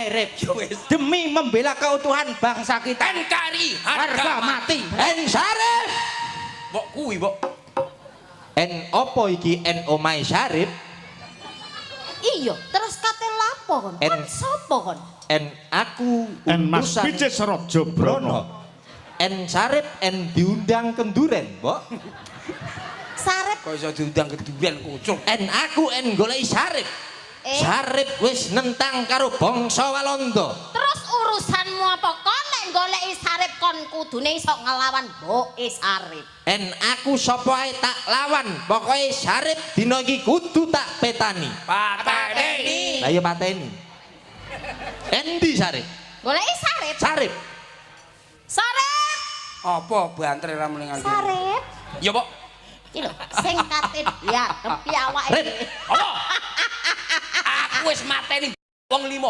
Rip. Demi membela keutuhan bangsa kita. NKRI Harga mati. Sarip. Mbok kuwi, Mbok. Opo iki omahe Sarip? Iya, terus kate lapo kon? Kon sapa kon? Aku Mas utusan Picis Raja Brana. Sarip diundang kenduren, Mbok. Sarip Kok iso diundang keduren kucuk. Aku goleki Sarip. Sarip wis nentang karo bangsa Walanda. Terus urusanmu apa? Kon nek goleki Sarip kon kudune iso ngelawan mboke Sarip. Aku sapa ae tak lawan. Pokoke Sarip dina iki kudu tak petani. Pateni. Lah ya pateni. Endi Sarip? Goleki Sarip. Sarip. Sarip. Apa bantre ra mendingan. Sarip. Ya, Mbok. Iki lho, sing kate diadepi awake. Rip. Apa? Aku wis mateni wong 5.